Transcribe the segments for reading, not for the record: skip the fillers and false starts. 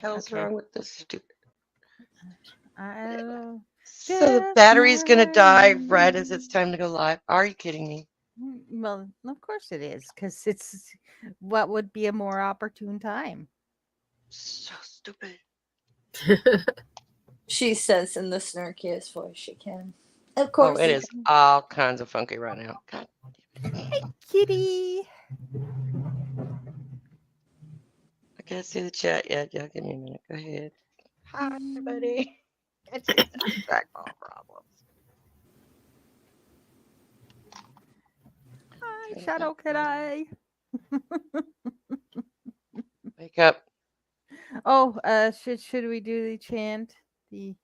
hell's Okay. wrong with this stupid? I don't know. So the Just battery's gonna die right as it's mine. time to go live. Are you kidding me? Well, of course it is, because it's what would be a more opportune time. So stupid. She says in the snarkiest voice she can. Of Oh, course it you is all kinds of funky right now. God. Kitty. I can't see the chat yet. Yeah, give me a minute. Go ahead. Hi, buddy. It's just trackball problems. Hi, Turn it Shadow back on. Kitty. Wake up. Oh, should we do the chant? The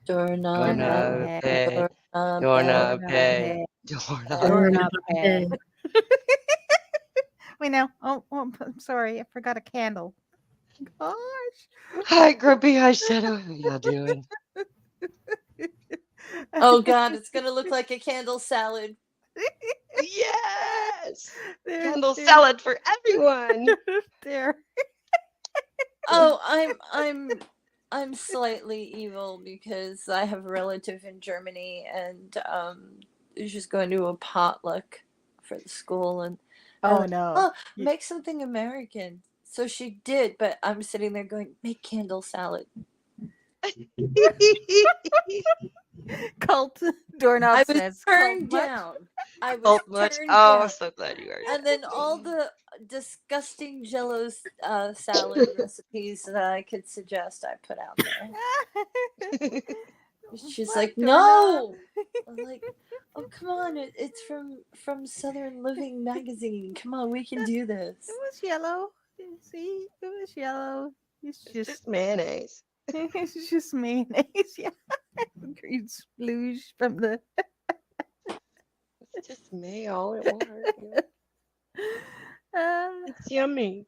doorknob doorknob head, Doorknob head, head. doorknob head, Doorknob doorknob head. head, Doorknob doorknob. doorknob head. Okay. Wait, now. Oh, I'm sorry. I forgot a candle. Gosh. Hi, Grumpy. Hi, Shadow. How y'all doing? Oh God, it's gonna look like a candle salad. Yes! there, Candle there, salad for everyone. there. Oh, I'm slightly evil because I have a relative in Germany and she's going to a potluck for the school and they're Oh like, no. oh, make something American. So she did, but I'm sitting there going, make candle salad. Cult doorknob I was says turned cult much. down. I was Salt much? turned Oh, I'm down. so glad you are. And then all the disgusting Jello salad recipes that I could suggest, I put out there. She's What, like, doorknob? no. I'm like, oh come on, it's from Southern Living magazine. Come on, we can do this. It was yellow. You see, it was yellow. It's It's just just mayonnaise. it's just mayonnaise. Yeah, green splooge from the. It's just mayo and water. You know? Uh, It's yummy.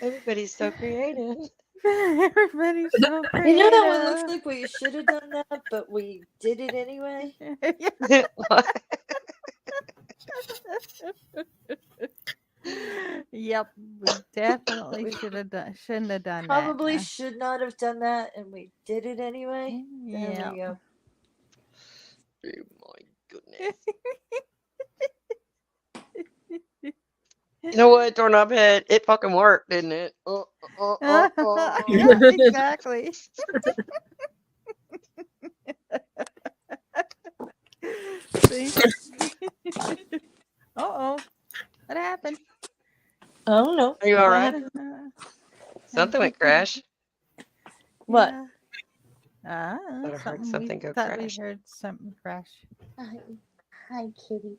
Everybody's so creative. everybody's so You know that one looks creative. like we should have done that, but we did it anyway. Yep, we definitely shouldn't have done that. Probably should not have done that, and we did it anyway. There Yeah. we go. Oh my goodness. You know what, doorknob head? It fucking worked, didn't it? Yeah, exactly. See? Uh-oh. What happened? Oh no. Are you all right? Something went crash. What? Yeah. Thought I heard We something go thought crash. we heard something crash. Hi, kitty.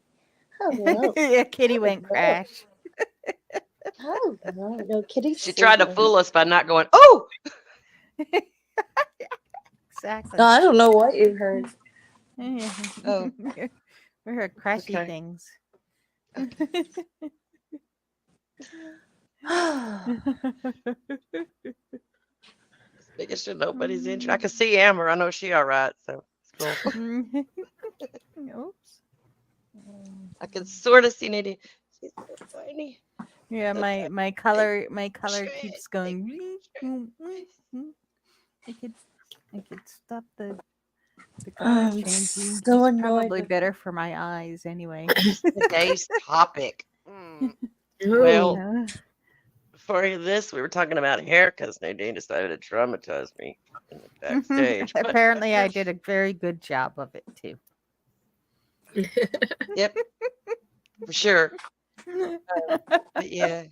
Hello. Yeah, Kitty went crash. Oh no, kitty. She tried to fool us by not going, oh! Exactly. No, I don't know what you heard. Oh. We heard crashy Okay. things. Making sure nobody's injured. I can see Amber. I know she all right, so it's cool. Oops. I can sort of see Nadine. She's so tiny. Yeah, my color keeps going. I could stop the color I'm changing. so It's annoyed probably with better for my eyes anyway. Today's topic. Ooh. Well, Yeah. before this, we were talking about hair because Nadine decided to traumatize me in the backstage. But Apparently, I did a very good job of it too. yep, for sure. But yeah.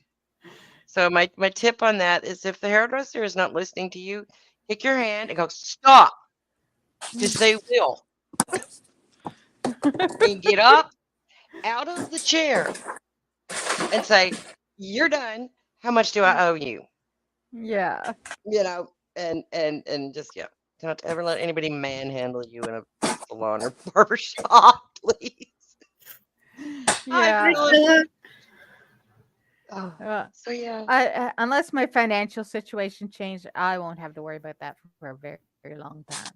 So my tip on that is if the hairdresser is not listening to you, take your hand and go, stop. Just say will. And get up out of the chair and say, you're done. How much do I owe you? Yeah. You know, and just yeah. Don't ever let anybody manhandle you in a salon or barber shop, please. Yeah. Really, oh, so yeah. Unless my financial situation changed, I won't have to worry about that for a very, very long time.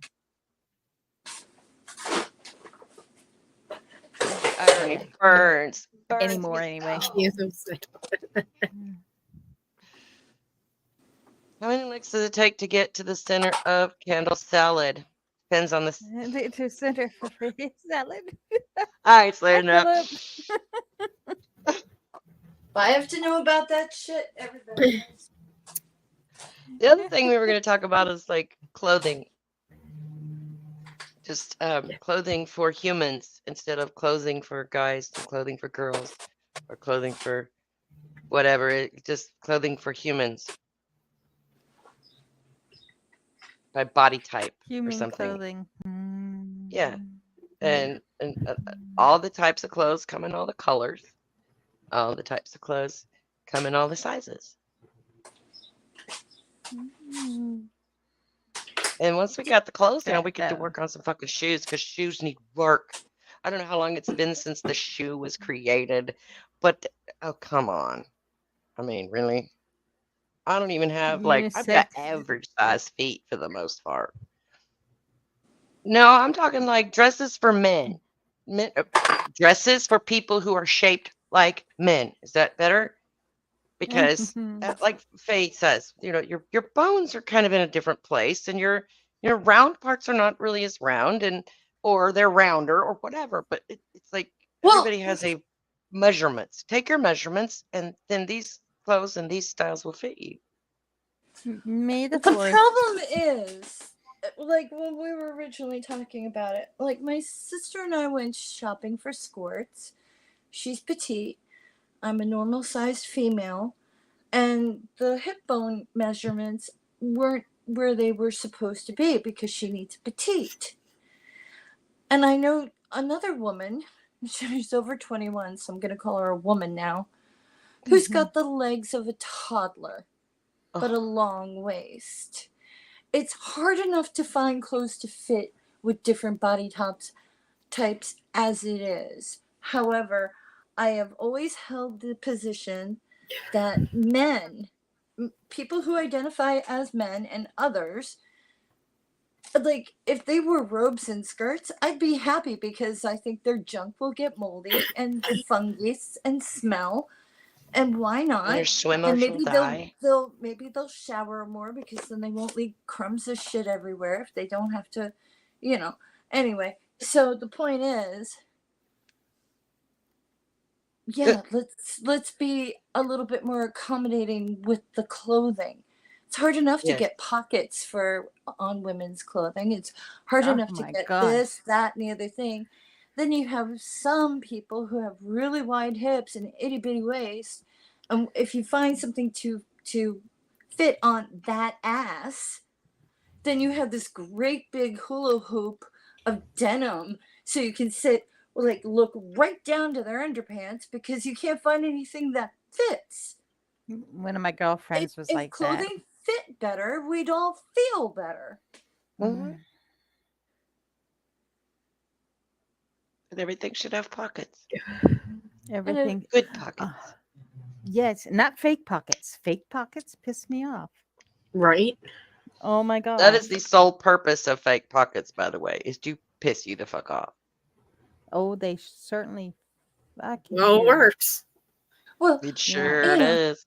Irony burns. Anymore, anyway. Yes, I'm sorry. How many licks does it take to get to the center of candle salad? Depends on the. To center for salad. All right, Hi, Slayer, up. Philip. If I have to know about that shit, everybody knows. The other thing we were going to talk about is like clothing. Just clothing for humans instead of clothing for guys, or clothing for girls, or clothing for whatever. Just clothing for humans by body type or Human something. clothing. Yeah, and all the types of clothes come in all the colors. All the types of clothes come in all the sizes. And once we got the clothes down, we get to work on some fucking shoes because shoes need work. I don't know how long it's been since the shoe was created, but oh, come on. I mean, really? I don't even have I've got Unisex. average size feet for the most part. No, I'm talking like dresses for men. Dresses for people who are shaped like men. Is that better? Because like Faye says, your bones are kind of in a different place, and your round parts are not really as round, or they're rounder or whatever. But it's like everybody has a measurements. Take your measurements, and then these clothes and these styles will fit you. May the The fourth. problem is, like when we were originally talking about it, like my sister and I went shopping for skirts. She's petite. I'm a normal sized female. And the hip bone measurements weren't where they were supposed to be because she needs petite. And I know another woman, she's over 21, so I'm going to call her a woman now, who's got the legs of a toddler, but a long waist. It's hard enough to find clothes to fit with different body types as it is. However, I have always held the position that men, people who identify as men and others, like if they wore robes and skirts, I'd be happy because I think their junk will get moldy and fungus and smell. And why not? And your swimmers and maybe will die. they'll shower more because then they won't leave crumbs of shit everywhere if they don't have to, Anyway, so the point is, yeah, let's be a little bit more accommodating with the clothing. It's hard enough to get pockets on women's clothing. It's hard enough to get this, that, and the other thing. Then you have some people who have really wide hips and itty bitty waist. And if you find something to fit on that ass, then you have this great big hula hoop of denim, so you can look right down to their underpants because you can't find anything that fits. One of my girlfriends was like that. If clothing fit better, we'd all feel better. Mm-hmm. And everything should have pockets. Everything. Good pockets. Yes, not fake pockets. Fake pockets piss me off. Right? Oh my god. That is the sole purpose of fake pockets, by the way, is to piss you the fuck off. Oh, they certainly fucking Well, it works. Well, it sure is.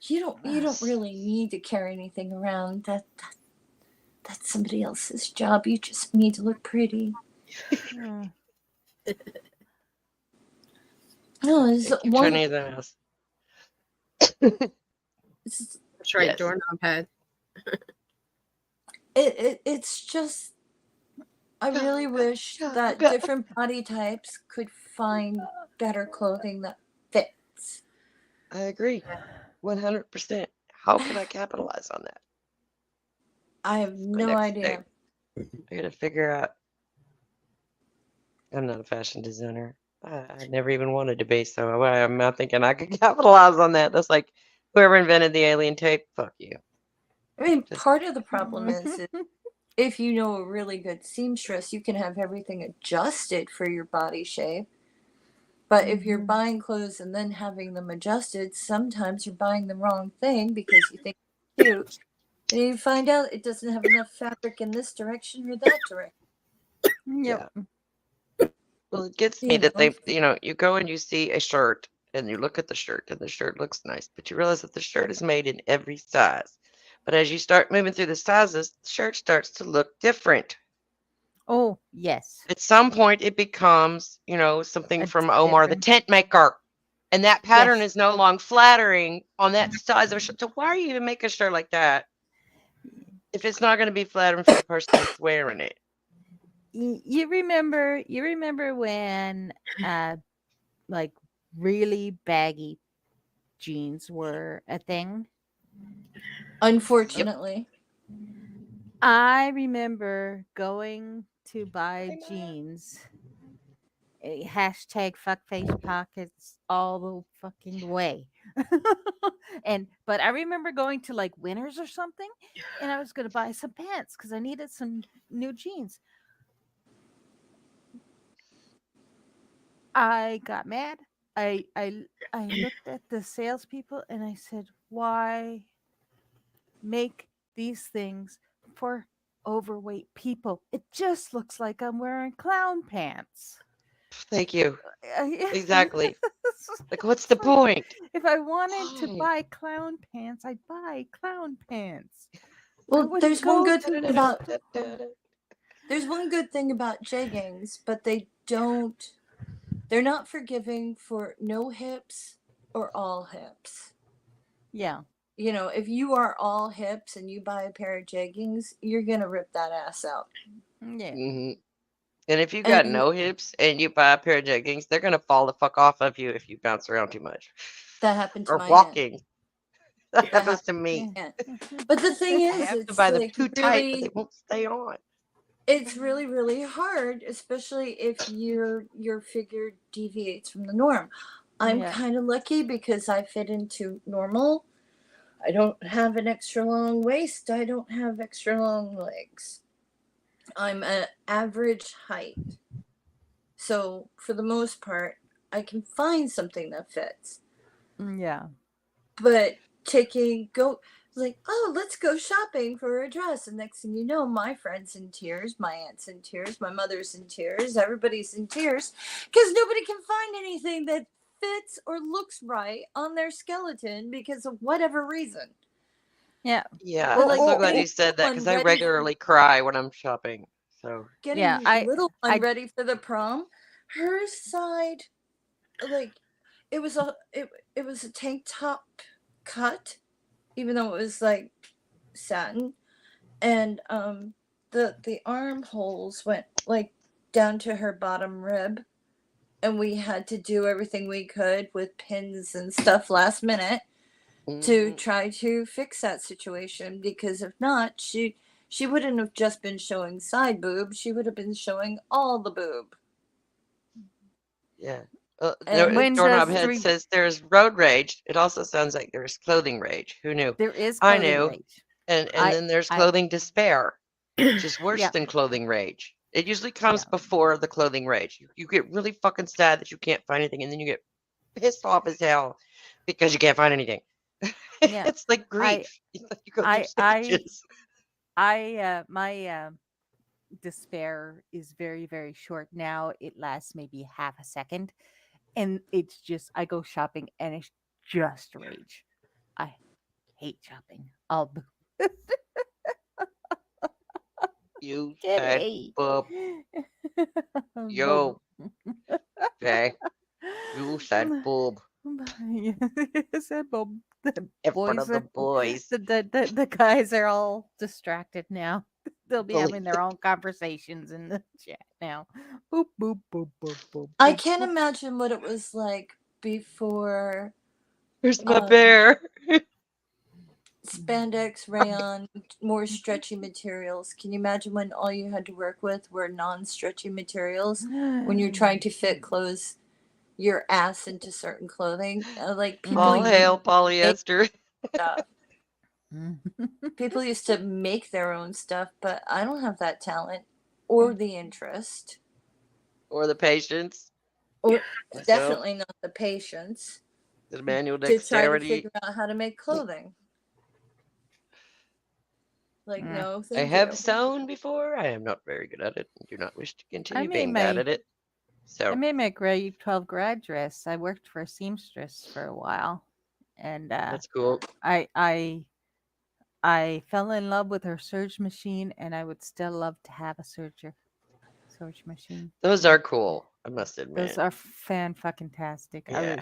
You don't really need to carry anything around. That's somebody else's job. You just need to look pretty. No, it's one. Turn anything else. That's right, doorknob head. It's just, I really wish that different body types could find better clothing that fits. I agree, 100%. How can I capitalize on that? I have no idea. I gotta figure out. I'm not a fashion designer. I never even wanted to be, so I'm not thinking I could capitalize on that. That's like whoever invented the alien tape. Fuck you. I mean, part of the problem is if you know a really good seamstress, you can have everything adjusted for your body shape. But if you're buying clothes and then having them adjusted, sometimes you're buying the wrong thing because you think it's cute. And you find out it doesn't have enough fabric in this direction or that direction. Yep. Yeah. Well, it gets me that they, you go and you see a shirt and you look at the shirt and the shirt looks nice, but you realize that the shirt is made in every size. But as you start moving through the sizes, the shirt starts to look different. Oh, yes. At some point, it becomes, something A from Omar the different. tent maker. And that pattern Yes. is no longer flattering on that size of a shirt. So why are you even making a shirt like that if it's not going to be flattering for the person that's wearing it? You remember when like really baggy jeans were a thing? Unfortunately. I remember going to buy jeans, hashtag fuckface pockets all the fucking way. But I remember going to like Winners or something, and I was going to buy some pants because I needed some new jeans. I got mad. I looked at the salespeople and I said, "Why make these things for overweight people? It just looks like I'm wearing clown pants." Thank you. I- Exactly. It's Like, what's the like, point? if I wanted to Why? buy clown pants, I'd buy clown pants. I Well, wouldn't go to there's one good thing about jeggings, but they're not forgiving for no hips or all hips. Yeah. If you are all hips and you buy a pair of jeggings, you're gonna rip that ass out. Yeah. Hmm. And if you got And no hips and you buy a pair of jeggings, they're gonna fall the fuck off of you if you bounce around too much. that happened to Or my aunt. walking. That That happens to happened me. to my aunt. But the thing I is, have to it's buy them like too tight, but they really, won't stay on. it's really, really hard, especially if your figure deviates from the norm. I'm Yeah. kind of lucky because I fit into normal. I don't have an extra long waist. I don't have extra long legs. I'm an average height. So, for the most part, I can find something that fits. Yeah. But like, oh, let's go shopping for a dress. And next thing you know, my friend's in tears, my aunt's in tears, my mother's in tears, everybody's in tears because nobody can find anything that fits or looks right on their skeleton because of whatever reason. Yeah. Yeah, They're I'm like so glad getting you said that because one I ready for regularly cry when I'm shopping. So getting Yeah. the little one I ready for the prom. Her side, like it was a tank top cut, even though it was like satin, and the armholes went like down to her bottom rib, and we had to do everything we could with pins and stuff last minute to mhm. try to fix that situation, because if not, she wouldn't have just been showing side boob, she would have been showing all the boob. Yeah. And when Doorknob does Head says there's road rage. It also sounds like there's clothing rage. Who knew? there is I clothing knew. rage. And I then there's I clothing despair, which is worse yeah. than clothing rage. It usually Yeah. comes before the clothing rage. You get really fucking sad that you can't find anything, and then you get pissed off as hell because you can't find anything. Yeah. It's like I grief. You go through I stages. my despair is very, very short now. It lasts maybe half a second, and it's just I go shopping and it's just rage. I hate shopping. I'll You get sad hate. bub. Yo, okay. You sad bub. Said Bob. The In front boys of the are boys. the guys are all distracted now. They'll be Believe having their own conversations in the chat now. Boop boop boop boop boop. I boop, can't boop. imagine what it was like before Where's my um, bear? spandex, rayon, more stretchy materials. Can you imagine when all you had to work with were non-stretchy materials when you're trying to fit clothes, your ass into certain clothing? Like people All Mhm. used to hail make polyester. stuff. People used to make their own stuff, but I don't have that talent or the interest, Or the patience. or Myself. definitely not the patience The manual to try to dexterity. figure out how to make clothing. Like, no, I thank have you. sewn before. I am not very good at it. I do not wish to I continue made being bad my at it. I So made my grade 12 grad dress. I worked for a seamstress for a while, and that's cool. I I I fell in love with her serge machine, and I would still love to have a serge machine. Those are cool, I must Those admit. are fan fucking tastic. Yeah.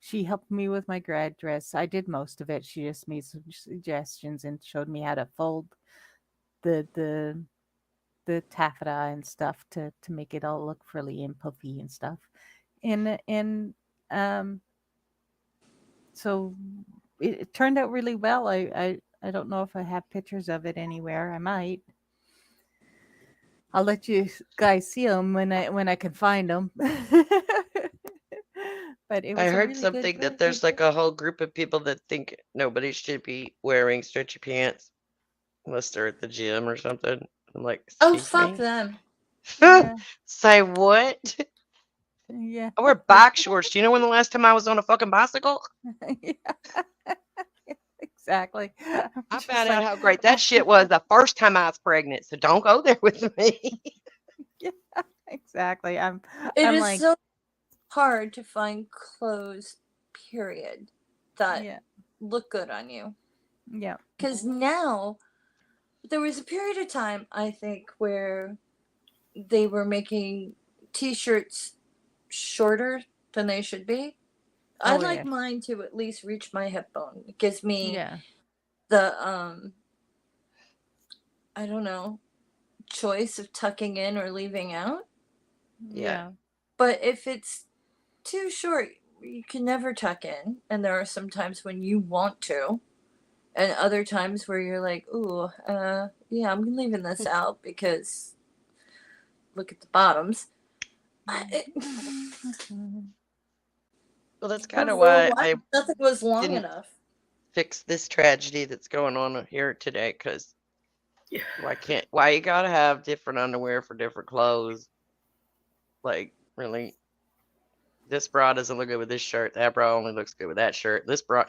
She helped me with my grad dress. I did most of it. She just made some suggestions and showed me how to fold the the the taffeta and stuff to make it all look frilly and puffy and stuff. And um so it turned out really well. I don't know if I have pictures of it anywhere. I might. I'll let you guys see them when I can find them. But it I was a heard really good something that dress. there's like a whole group of people that think nobody should be wearing stretchy pants unless they're at the gym or something. I'm like, Oh, excuse fuck me? them. Yeah, Say what? yeah, I wear box shorts. Do you know when the last time I was on a fucking bicycle? yeah. Exactly. I'm I just found out like, how great that shit was the first time I was pregnant, so don't go there with me. yeah, exactly. It I'm is like, so hard to find clothes, period, that yeah, look good on you. yeah, Because now, there was a period of time, I think, where they were making t shirts shorter than they should be. I'd oh like yes, mine to at least reach my hip bone. It gives me yeah, the, I don't know, choice of tucking in or leaving out. Yeah. yeah, But if it's too short, you can never tuck in. And there are some times when you want to, and other times where you're like, ooh, yeah, I'm leaving this out because look at the bottoms. Well, that's For kind of a why while, I nothing was long didn't enough. fix this tragedy that's going on here today. Because Yeah. why you gotta have different underwear for different clothes? Like, really? This bra doesn't look good with this shirt. That bra only looks good with that shirt. This bra,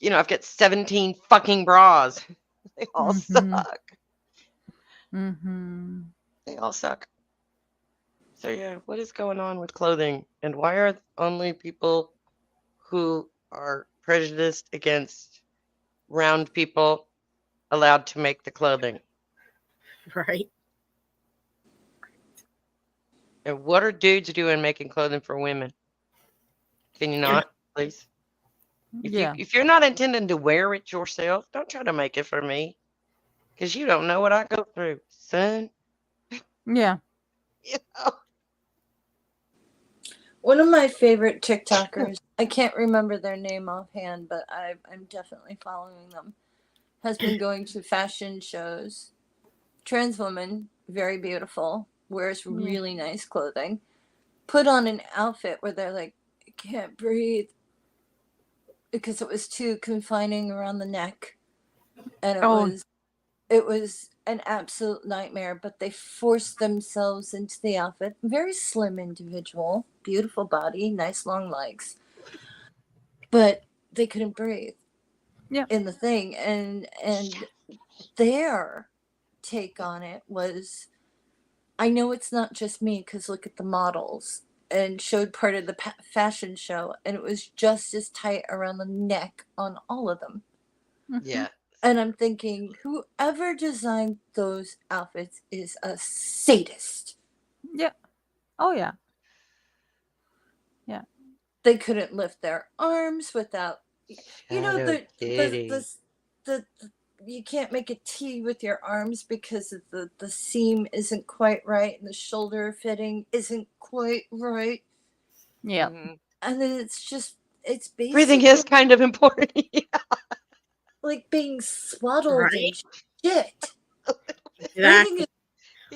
I've got 17 fucking bras. They all mm-hmm, suck. mm-hmm. They all suck. So yeah, what is going on with clothing? And why are only people who are prejudiced against round people allowed to make the clothing? Right. And what are dudes doing making clothing for women? Can you Yeah. not, please? Yeah, If you're not intending to wear it yourself, don't try to make it for me. Because you don't know what I go through, son. yeah. You know? One of my favorite TikTokers, I can't remember their name offhand, but I'm definitely following them, has been going to fashion shows. Trans woman, very beautiful, wears Yeah. really nice clothing, put on an outfit where they're like, I can't breathe because it was too confining around the neck. And Oh, it was an absolute nightmare, but they forced themselves into the outfit. Very slim individual, beautiful body, nice long legs, but they couldn't breathe yeah. in the thing. And their take on it was, I know it's not just me because look at the models, and showed part of the fashion show, and it was just as tight around the neck on all of them. Mm-hmm. Yeah. And I'm thinking, whoever designed those outfits is a sadist. Yeah. Oh yeah. Yeah. They couldn't lift their arms without, Shadow Kitty. the you can't make a T with your arms because of the seam isn't quite right and the shoulder fitting isn't quite right. Yeah. Hmm. And then it's Breathing basically is kind of important. like being swaddled in Right. shit. Breathing Exactly.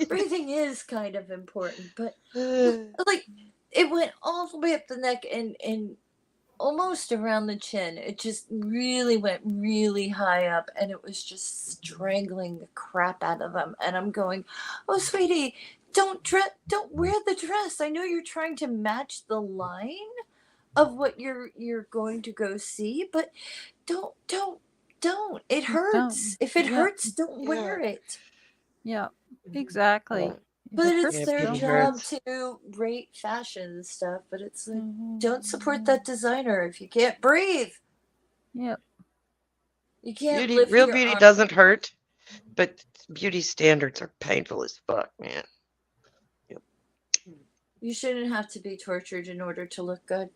breathing is kind of important, but like it went all the way up the neck and almost around the chin. It just really went really high up, and it was just strangling the crap out of them. And I'm going, "Oh, sweetie, don't wear the dress. I know you're trying to match the line of what you're going to go see, but don't. It hurts. Don't. If it Yeah. hurts, don't Yeah. wear it." Yeah. Yeah. Exactly. But The it's Yeah, perps their beauty don't job work. hurts. to rate fashion and stuff. But it's like, don't support Mhm. that designer if you can't breathe. Yep. You can't Beauty, lift real your beauty arm. doesn't hurt, but beauty standards are painful as fuck, man. Yep, You shouldn't have to be tortured in order to look good.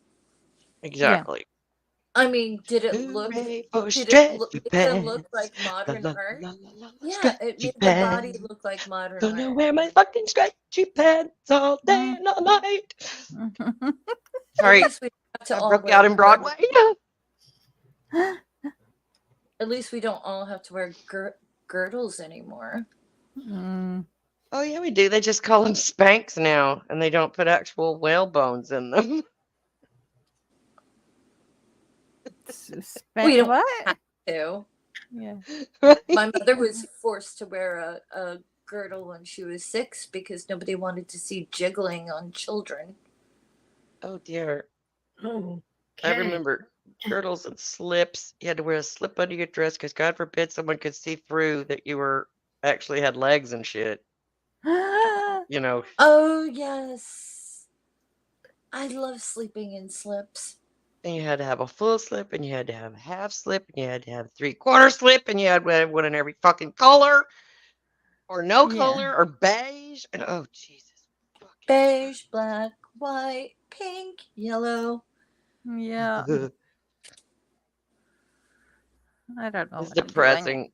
Yeah. exactly. I mean, Hooray for make them look stretchy like pants. La modern la art? la la la la Yeah, it stretchy made the body pants. look like modern Gonna art. wear my fucking stretchy pants all day and all night. At Sorry, least we don't have to I all broke out wear in Broadway. At least we don't all have to wear girdles anymore. Mm. Oh yeah, we do. They just call them Spanx now, and they don't put actual whale bones in them. We don't What? have to. Yeah. Right? My mother was forced to wear a girdle when she was 6 because nobody wanted to see jiggling on children. Oh dear. Oh, I okay. remember girdles and slips. You had to wear a slip under your dress because God forbid someone could see through that you were actually had legs and shit. You know. Oh, yes. I love sleeping in slips. And you had to have a full slip, and you had to have a half slip, and you had to have a 3/4 slip, and you had to have one in every fucking color, or no Yeah. color, or beige. And oh Jesus. Beige, black, white, pink, yellow. Yeah. Ugh, I don't know it's what I'm doing. depressing.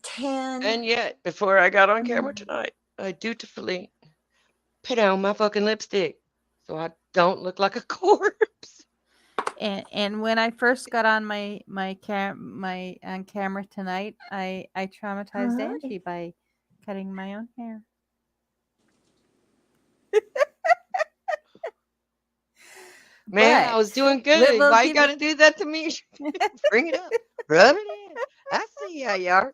Tan. And yet, before I got on camera tonight, I dutifully put on my fucking lipstick so I don't look like a corpse. And when I first got on my on camera tonight, I traumatized Hi. Angie by cutting my own hair. Man, I But was doing we good. will Why you give you gotta do that to me? Bring it up. Rub it in. I see how you are.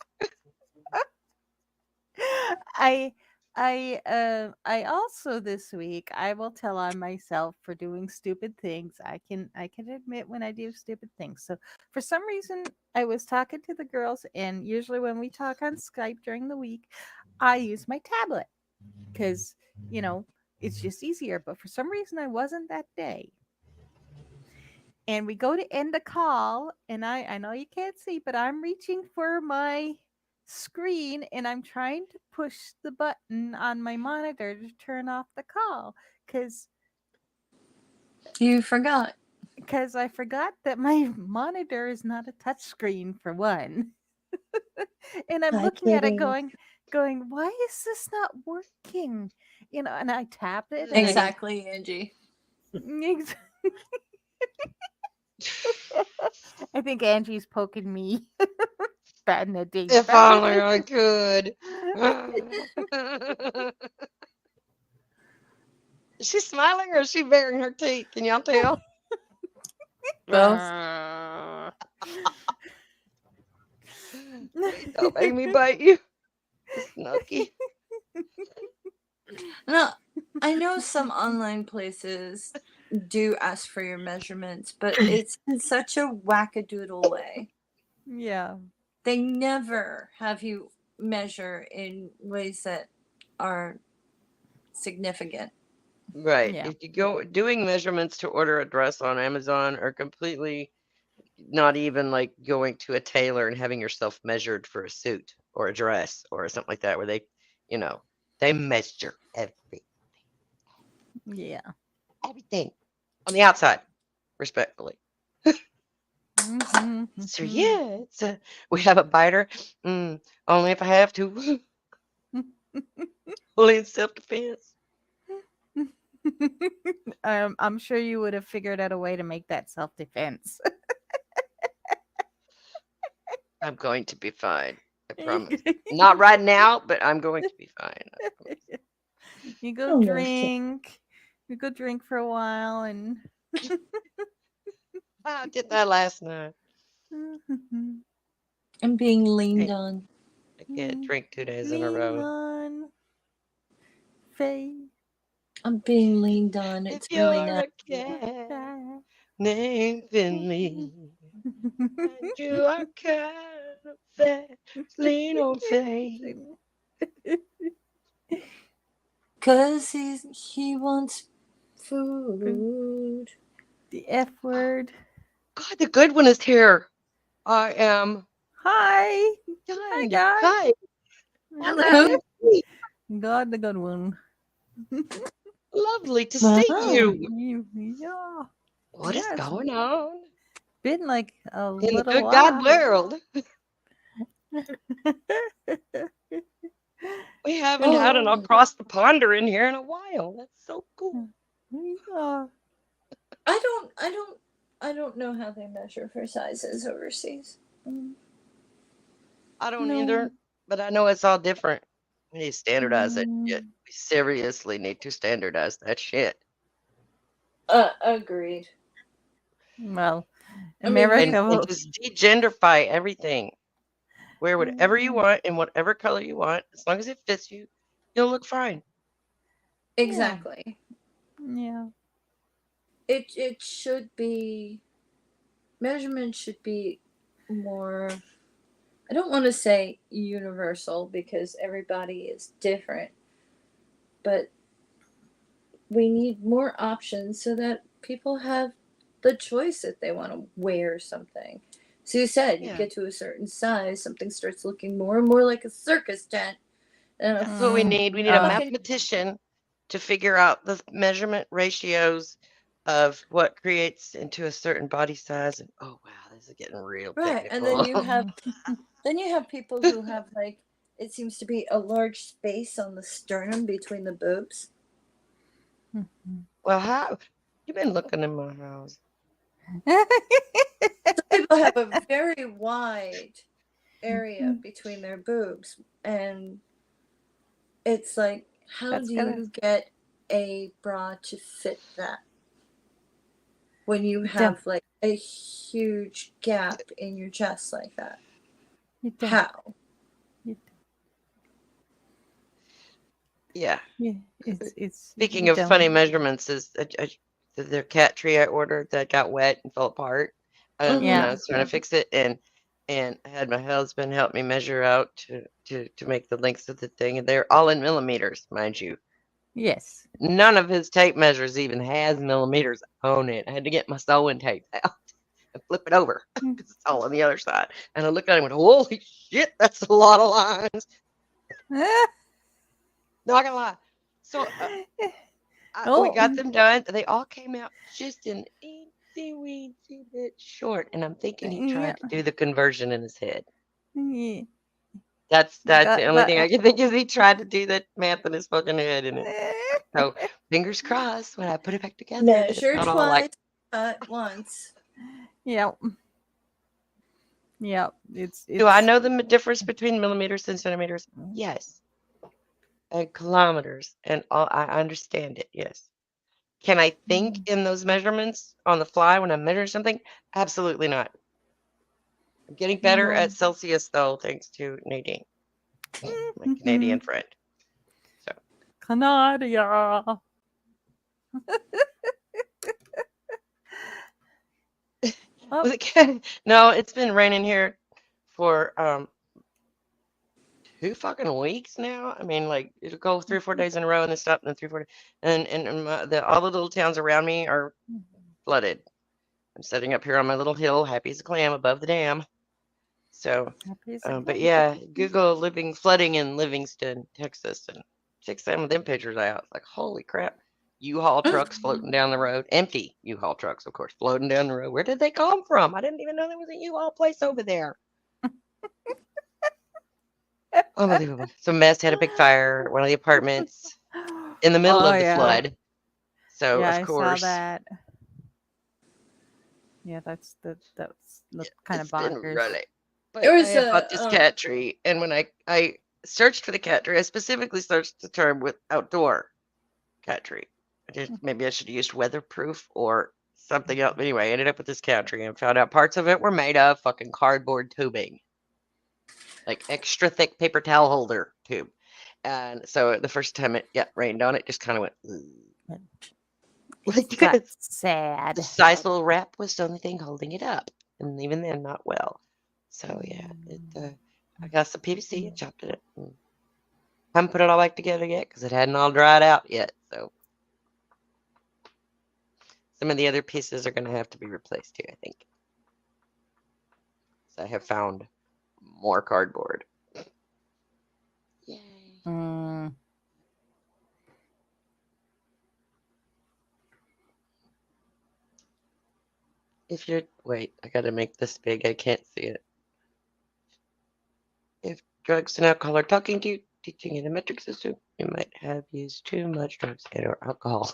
I also this week I will tell on myself for doing stupid things. I can admit when I do stupid things. So for some reason I was talking to the girls, and usually when we talk on Skype during the week, I use my tablet because you know it's just easier. But for some reason I wasn't that day. And we go to end a call, and I know you can't see, but I'm reaching for my screen, and I'm trying to push the button on my monitor to turn off the call because You forgot. I forgot that my monitor is not a touch screen for one. And I'm Hi, looking at it kitty. going, why is this not working? And I tapped it, and Exactly, Angie. I think Angie's poking me. Bad Nadine. If Bad only Nadine. I could. Is she smiling or is she baring her teeth? Can y'all tell? Both. Please don't make me bite you. Snooky. No, I know some online places do ask for your measurements, but it's in such a wackadoodle way. Yeah. They never have you measure in ways that are significant. Right. Yeah. If you go doing measurements to order a dress on Amazon are completely not even like going to a tailor and having yourself measured for a suit or a dress or something like that, where you know, they measure Yeah. everything on the outside, respectfully. Mhm, So mhm. yeah, we have a biter. Only if I have to. Only in self-defense. I'm sure you would have figured out a way to make that self defense. I'm going to be fine. I promise. Not right now, but I'm going to be fine. I promise. You go Oh, no. drink. You go drink for a while and I did that last night. I'm being leaned Hey, on. I can't drink 2 days in a lean row. on faith. I'm being leaned on. If It's really you're nice. a cat named Finley, and you are kind of fat, lean on faith. 'Cause he wants food. The F word. God, the good one is here. I am Hi. done. guys. Hi. Hello. God, the good one. Lovely to see you. Yeah. What is Yeah, it's going on been like a in the little good God while. world? We haven't had an Oh. across the ponder in here in a while. That's so cool. Yeah. I don't know how they measure for sizes overseas. I don't No. either, but I know it's all different. We need to standardize it. Mm. Shit. We seriously need to standardize that shit. Agreed. Well, I mean, America And will. just degenderify everything. Wear whatever you want in whatever color you want. As long as it fits you, you'll look fine. Exactly. Yeah. It should be, measurement should be more, I don't want to say universal because everybody is different, but we need more options so that people have the choice if they want to wear something. So you said you Yeah. get to a certain size, something starts looking more and more like a circus tent. And That's what we need. We need a fucking mathematician to figure out the measurement ratios of what creates into a certain body size. And oh wow, this is getting real right. And technical. then you have people who have like, it seems to be a large space on the sternum between the boobs. Well, how you've been looking in my house? Some people have a very wide area between their boobs, and it's like, how That's do gotta- you get a bra to fit that when you You have like a huge gap in your chest like that? You don't. How? Yeah. Yeah. It's. Speaking you of don't. funny measurements, is their cat tree I ordered that got wet and fell apart, and Yeah. I was trying to fix it, and I had my husband help me measure out to make the lengths of the thing, and they're all in millimeters, mind you. Yes. None of his tape measures even has millimeters on it. I had to get my sewing tape out and flip it over because it's all on the other side. And I looked at him and went, "Holy shit, that's a lot of lines." Not gonna lie. So we got them done. They all came out just an eensy weensy bit short, and I'm thinking he tried to do the conversion in his head. Yeah. That's Got- the only got- thing I can think is he tried to do that math in his fucking head, and so fingers crossed when I put it back together. It's Measure not all twice, like, cut once. Yeah. Yeah. It's. do I know the difference between millimeters and centimeters? Yes. And kilometers, and all, I understand it. Yes. Can I think in those measurements on the fly when I'm measuring something? Absolutely not. I'm getting better at Celsius, though, thanks to Nadine, my Canadian friend. So, Canada. was it, no, it's been raining here for 2 fucking weeks now. I mean, like it'll go 3 or 4 days in a row and then stop, and then 3 or 4 days, and all the little towns around me are flooded. I'm sitting up here on my little hill, happy as a clam above the dam. So, but yeah, Google living flooding in Livingston, Texas, and check some of them pictures out. It's like, holy crap. U-Haul trucks floating down the road. Empty U-Haul trucks, of course, floating down the road. Where did they come from? I didn't even know there was a U-Haul place over there. Unbelievable. So Mess had a big fire at one of the apartments in the middle of the flood. So, yeah, of I course. saw that. Yeah, that's kind of bonkers. Been really. But There I was have bought this cat tree, and when I searched for the cat tree, I specifically searched the term with outdoor cat tree. Maybe I should have used weatherproof or something else. Anyway, I ended up with this cat tree and found out parts of it were made of fucking cardboard tubing, like extra thick paper towel holder tube. And so the first time it rained on it, just kind of went. It got sad. The sisal wrap was the only thing holding it up, and even then, not well. So yeah, I got some PVC and chopped it up. Haven't put it all back together yet because it hadn't all dried out yet. So some of the other pieces are going to have to be replaced too, I think. So I have found more cardboard. Yay. Mm. If you're, wait, I got to make this big. I can't see it. If drugs and alcohol are talking to you, teaching you the metric system, you might have used too much drugs and or alcohol.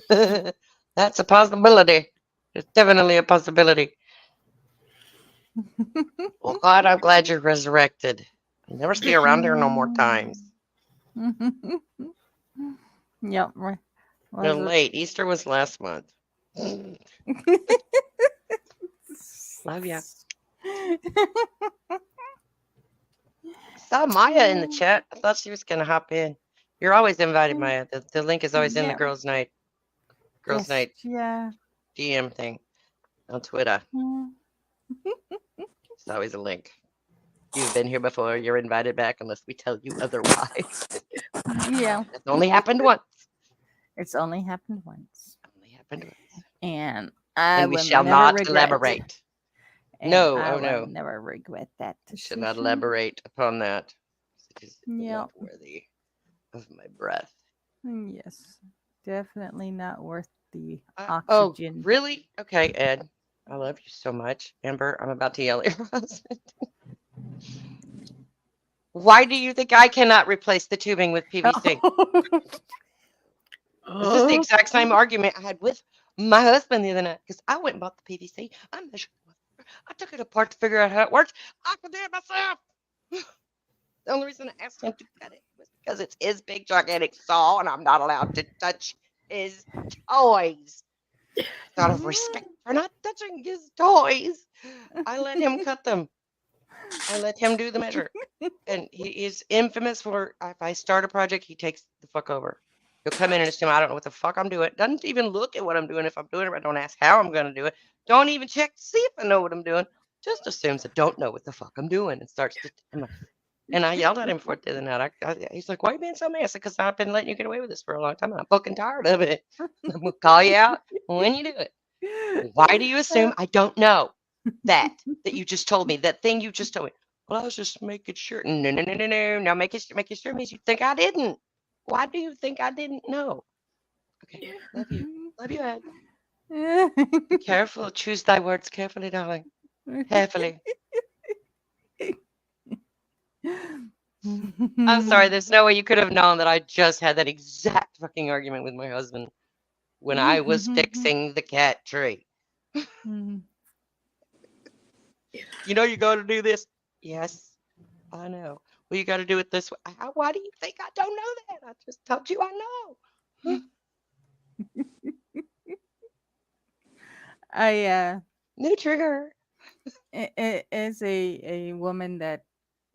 That's a possibility. It's definitely a possibility. Well, God, I'm glad you're resurrected. I'll never see you around here no more times. Yep. You're Was it? late. Easter was last month. Love ya. Saw Maya in the chat. I thought she was gonna hop in. You're always invited, Maya. The link is always in the Yeah. girls' night Yes. night Yeah. DM thing on Twitter. Mm. It's always a link. You've been here before. You're invited back unless we tell you otherwise. Yeah. It's only happened once. It's only happened once, Only happened once. and I And we will shall never not regret. elaborate. And No, I oh will no. never regret that We should decision. not elaborate upon that. It is Yep. not worthy of my breath. Yes, definitely not worth the Oh, oxygen. really? Okay, Ed. I love you so much. Amber, I'm about to yell at your husband. Why do you think I cannot replace the tubing with PVC? This is the exact same argument I had with my husband the other night because I went and bought the PVC. I measured it. I took it apart to figure out how it works. I could do it myself. The only reason I asked him to cut it was because it's his big gigantic saw and I'm not allowed to touch his toys. Out of respect for not touching his toys, I let him cut them. I let him do the measure. And he is infamous for if I start a project, he takes the fuck over. He'll come in and assume I don't know what the fuck I'm doing. Doesn't even look at what I'm doing if I'm doing it. I don't ask how I'm going to do it. Don't even check to see if I know what I'm doing. Just assumes I don't know what the fuck I'm doing and starts to. And I yelled at him for it the other night. He's like, "Why are you being so mad?" I said, "Because I've been letting you get away with this for a long time. And I'm fucking tired of it. I'm gonna call you out when you do it. Why do you assume I don't know that you just told me that thing you just told me? Well, I was just making sure. No, no, no, no, no. Now making sure means you think I didn't. Why do you think I didn't know? Okay, love you, Ed. Be careful. Choose thy words carefully, darling. Carefully. I'm sorry. There's no way you could have known that I just had that exact fucking argument with my husband when I was fixing the cat tree. You know you got to do this. Yes, I know. Well, you got to do it this way. Why do you think I don't know that? I just told you I know. New trigger. As a woman that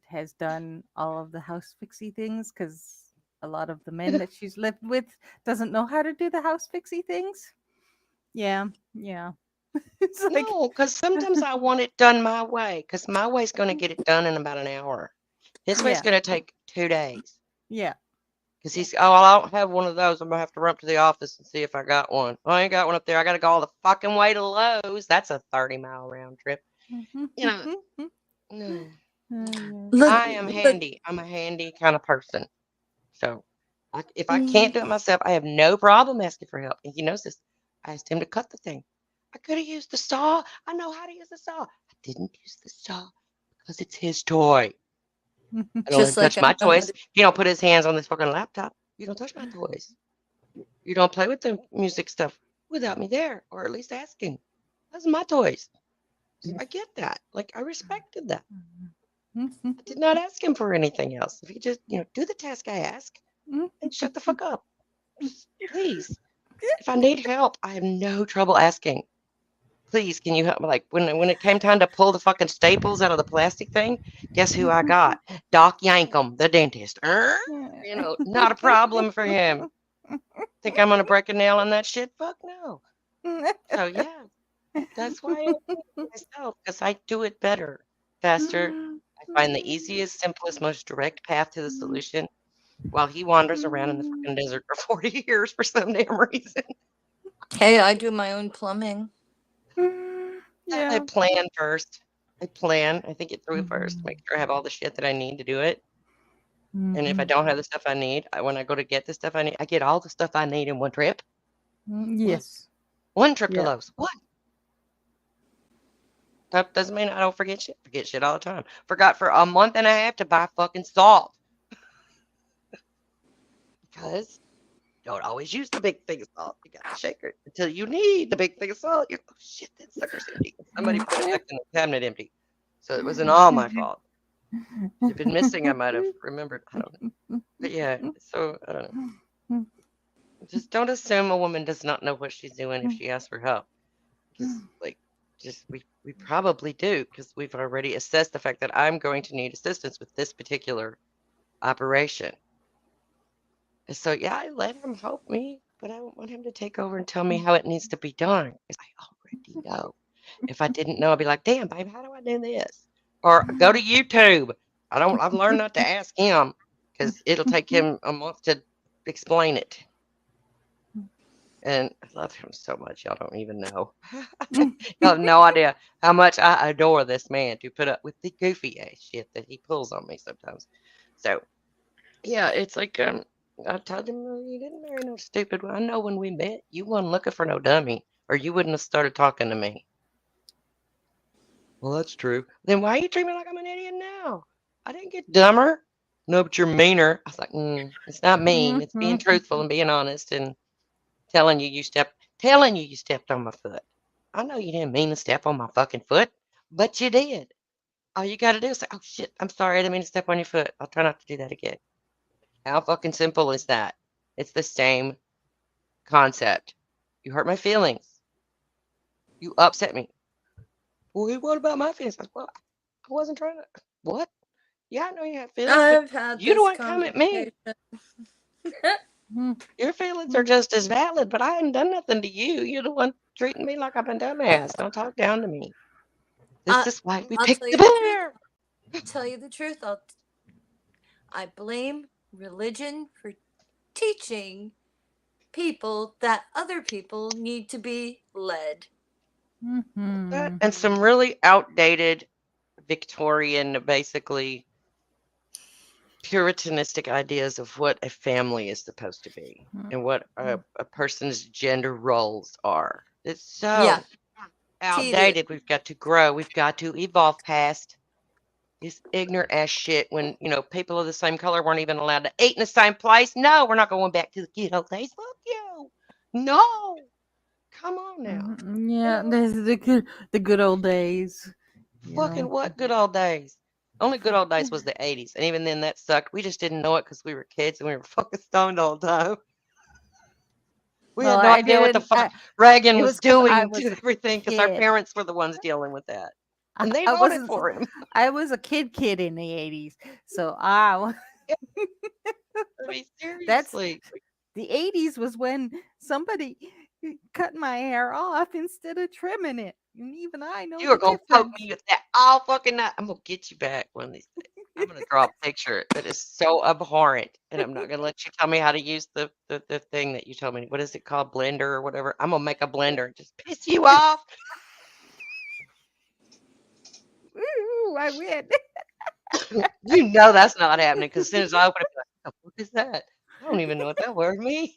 has done all of the house fixy things, because a lot of the men that she's lived with doesn't know how to do the house fixy things. Yeah. It's like, No, because sometimes I want it done my way, because my way's going to get it done in about an hour. His way's Yeah. going to take 2 days. Yeah. Because he's, well, I don't have one of those. I'm going to have to run up to the office and see if I got one. Oh, I ain't got one up there. I got to go all the fucking way to Lowe's. That's a 30-mile round trip. You know, no. Look, I am handy. I'm a handy kind of person. So if I can't do it myself, I have no problem asking for help. And he knows this. I asked him to cut the thing. I could have used the saw. I know how to use the saw. I didn't use the saw because it's his toy. I don't let him Just like touch my I know how toys. He don't put his hands on this fucking laptop. You don't touch my toys. You don't play with the music stuff without me there, or at least asking. Those are my toys. I get that. Like, I respected that. I did not ask him for anything else. If he just, do the task I ask and shut the fuck up. Please. If I need help, I have no trouble asking. Please, can you help me? Like when it came time to pull the fucking staples out of the plastic thing, guess who I got? Doc Yankum, the dentist. Not a problem for him. Think I'm gonna break a nail on that shit? Fuck no. So yeah, that's why I do it myself, because I do it better, faster. I find the easiest, simplest, most direct path to the solution. while he wanders around in the fucking desert for 40 years for some damn reason. Hey, I do my own plumbing. I Yeah. plan first. I think it through first. Make sure I have all the shit that I need to do it. And if I don't have the stuff I need, when I go to get the stuff I need, I get all the stuff I need in one trip. Yes. One trip to Yeah. Lowe's. What? That doesn't mean I don't forget shit. Forget shit all the time. Forgot for a month and a half to buy fucking salt. Because you don't always use the big thing of salt. You got to shake it until you need the big thing of salt. You go, oh, shit, that sucker's empty. Somebody put it back in the cabinet empty. So it wasn't all my fault. If it had been missing, I might have remembered. I don't know. But yeah, so I don't know. Just don't assume a woman does not know what she's doing if she asks for help. We probably do, because we've already assessed the fact that I'm going to need assistance with this particular operation. And so yeah, I let him help me, but I don't want him to take over and tell me how it needs to be done, because I already know. If I didn't know, I'd be like, damn, babe, how do I do this? Or go to YouTube. I've learned not to ask him, because it'll take him a month to explain it. And I love him so much, y'all don't even know. Y'all have no idea how much I adore this man to put up with the goofy ass shit that he pulls on me sometimes. So yeah, it's like I told him, "Well, you didn't marry no stupid one. I know when we met, you wasn't looking for no dummy, or you wouldn't have started talking to me." Well, that's true. Then why you treat me like I'm an idiot now? I didn't get dumber. No, but you're meaner. I was like, it's not mean. It's being truthful and being honest and telling you you stepped on my foot. I know you didn't mean to step on my fucking foot, but you did. All you got to do is say, "Oh shit, I'm sorry. I didn't mean to step on your foot. I'll try not to do that again." How fucking simple is that? It's the same concept. You hurt my feelings. You upset me. Well, what about my feelings? Well, I wasn't trying to. What? Yeah, I know you have feelings, but I've had you don't this want to come at me. conversation. Your feelings are just as valid, but I hadn't done nothing to you. You're the one treating me like I'm a dumbass. Don't talk down to me. This is why we I'll picked tell the you the truth. bear. Tell you the truth. I blame religion for teaching people that other people need to be led. And some really outdated Victorian, basically puritanistic ideas of what a family is supposed to be and what a person's gender roles are. It's so Yeah. outdated. We've got to grow. We've got to evolve past this ignorant ass shit when, people of the same color weren't even allowed to eat in the same place. No, we're not going back to the good old days. Fuck you. No. Come on now. Yeah, You know, there's the good old days. fucking what good old days? Only good old days was the 80s. And even then, that sucked. We just didn't know it because we were kids and we were fucking stoned all the time. We Well, had no I idea what the didn't. fuck Reagan It was was because I doing was to a everything because our kid. parents were the ones dealing with that. And they I voted wasn't. for him. I was a kid in the '80s, so I. I mean, That's seriously. the '80s was when somebody cut my hair off instead of trimming it, and even I know You are the going to poke difference. me with that all fucking night. I'm going to get you back one of these days. I'm going to draw a picture that is so abhorrent. And I'm not going to let you tell me how to use the thing that you told me. What is it called? Blender or whatever. I'm going to make a blender and just piss you off. Ooh, I win. You know that's not happening because as soon as I open it, I'm like, what is that? I don't even know what that word means.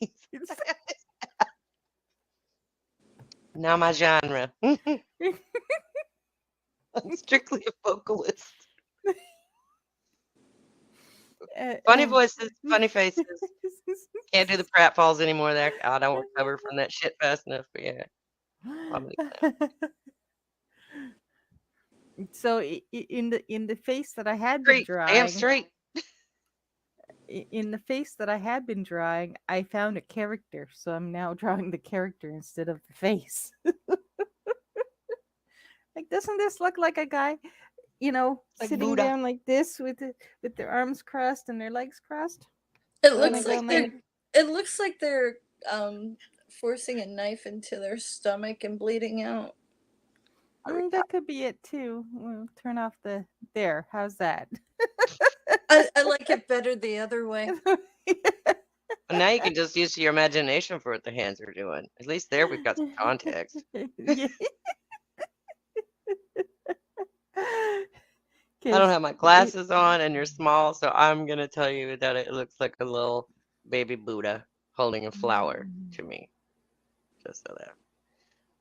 Not my genre. I'm strictly a vocalist. Funny voices, funny faces. Can't do the pratfalls anymore. There, I don't recover from that shit fast enough. But yeah, So in the face that I had been straight, damn drawing, straight. in the face that I had been drawing, I found a character. So I'm now drawing the character instead of the face. Like, doesn't this look like a guy, Like sitting Buddha. down like this with their arms crossed and their legs crossed? It Going looks down like there. it looks like they're forcing a knife into their stomach and bleeding out. That could be it too. We'll turn off the there. How's that? I like it better the other way. And now you can just use your imagination for what the hands are doing. At least there we've got some context. Yeah. I don't 'Cause have my glasses on, and you're small, so I'm gonna tell you that it looks like a little baby Buddha holding a flower to me. Just so that.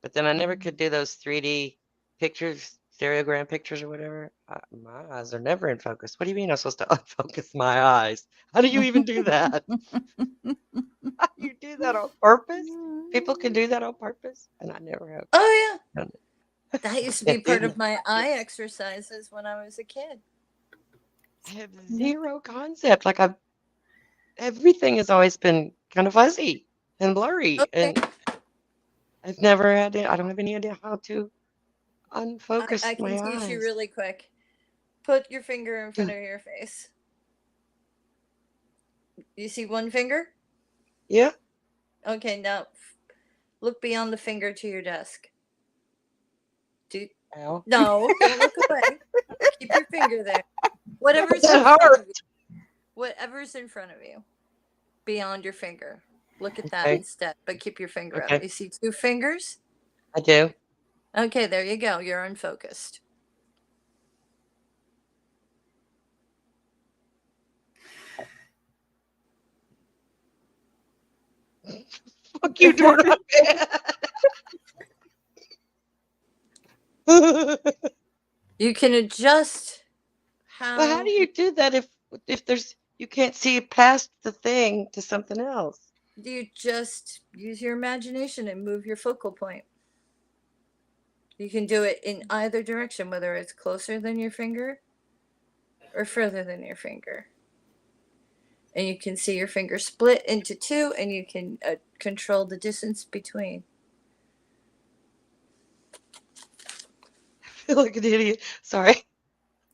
But then I never could do those 3D pictures, stereogram pictures or whatever. My eyes are never in focus. What do you mean I'm supposed to unfocus my eyes? How do you even do that? How do you do that on purpose? People can do that on purpose, and I never have Oh yeah, done it. that used to be Can't do part of that. my eye exercises when I was a kid. I have zero concept. Like everything has always been kind of fuzzy and blurry, Okay, and I've never had it. I don't have any idea how to unfocus I can my teach you eyes. really quick. Put your finger in front Yeah. of your face. You see one finger? Yeah. Okay, now look beyond the finger to your desk. Ow. No, don't look away. Keep your finger there. Whatever's That in front of hurt. you. Whatever's in front of you. Beyond your finger. Look at that Okay. instead, but keep your finger up. Okay. You see two fingers? I do. Okay, there you go. You're unfocused. Fuck you, Jordan. You can adjust But how do you do that if there's you can't see past the thing to something else? you just use your imagination and move your focal point. You can do it in either direction, whether it's closer than your finger or further than your finger. And you can see your finger split into two, and you can control the distance between. I feel like an idiot. Sorry.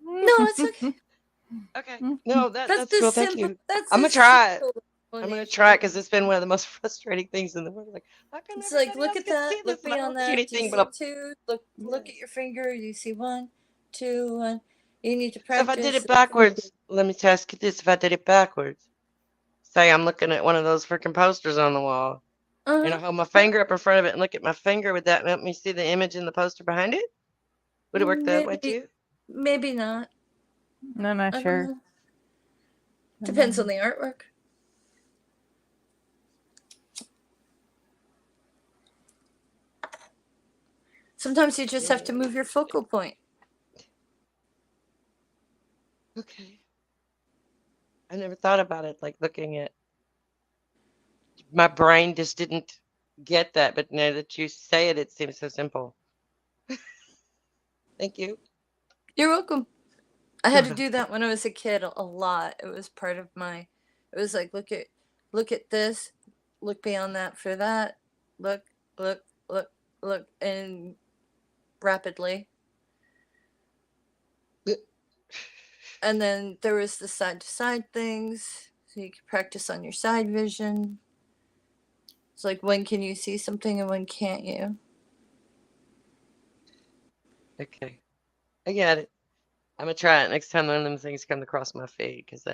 No, it's okay. Okay. No, that's the cool. Thank simple. you. That's I'm the gonna try it. simple I'm gonna explanation. try it because it's been one of the most frustrating things in the world. Like, how come It's like, everybody look else at can that, see this look and I beyond don't see that. Do you anything see but a two? Look yeah. at your finger. You see one, two, one. You need to So if I did practice. it backwards, let me ask you this: if I did it backwards, say I'm looking at one of those freaking posters on the wall, and I Uh-huh. hold my finger up in front of it and look at my finger, would that help me see the image in the poster behind it? Would it work that way too? Maybe not. I'm not I don't sure. know. Depends on the artwork. Sometimes you just have to move your focal point. Okay. I never thought about it like looking at my brain just didn't get that, but now that you say it, it seems so simple. Thank you. You're welcome. I had to do that when I was a kid a lot. It was part of my. It was like look at this, look beyond that for that, look, and rapidly. And then there was the side to side things, so you could practice on your side vision. It's like when can you see something and when can't you? Okay. I get it. I'm gonna try it next time one of them things come across my feed because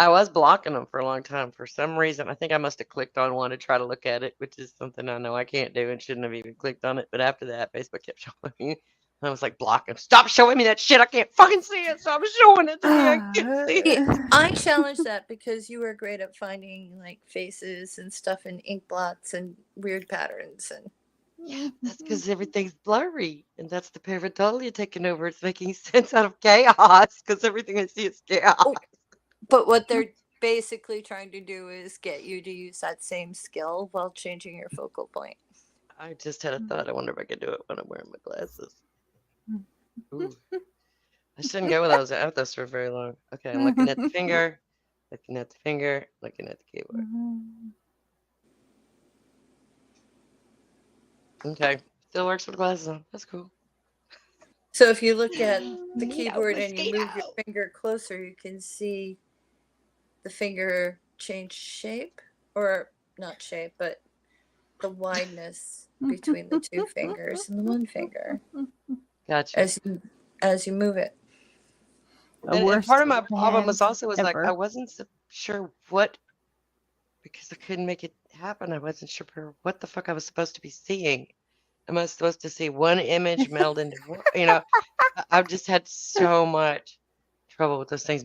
I was blocking them for a long time for some reason. I think I must have clicked on one to try to look at it, which is something I know I can't do and shouldn't have even clicked on it. But after that, Facebook kept showing me. I was like blocking. Stop showing me that shit. I can't fucking see it. Stop showing it to me. I can't see it. I challenge that because you were great at finding like faces and stuff in ink blots and weird patterns and Yeah, that's because everything's blurry, and that's the pareidolia taking over. It's making sense out of chaos because everything I see is chaos. oh, but what they're basically trying to do is get you to use that same skill while changing your focal point. I just had a thought. I wonder if I could do it when I'm wearing my glasses. Ooh. I shouldn't go without this for very long. Okay, I'm looking at the finger, looking at the finger, looking at the keyboard. Okay, still works with glasses on. That's cool. So if you look at the No keyboard and you move your mosquito. finger closer, you can see the finger change shape, or not shape, but the wideness between the two fingers and the one finger Gotcha. as you move it. The And worst part of my problem was hands also like I ever. wasn't sure what because I couldn't make it happen. I wasn't sure what the fuck I was supposed to be seeing. Am I supposed to see one image meld into one? I've just had so much trouble with those things.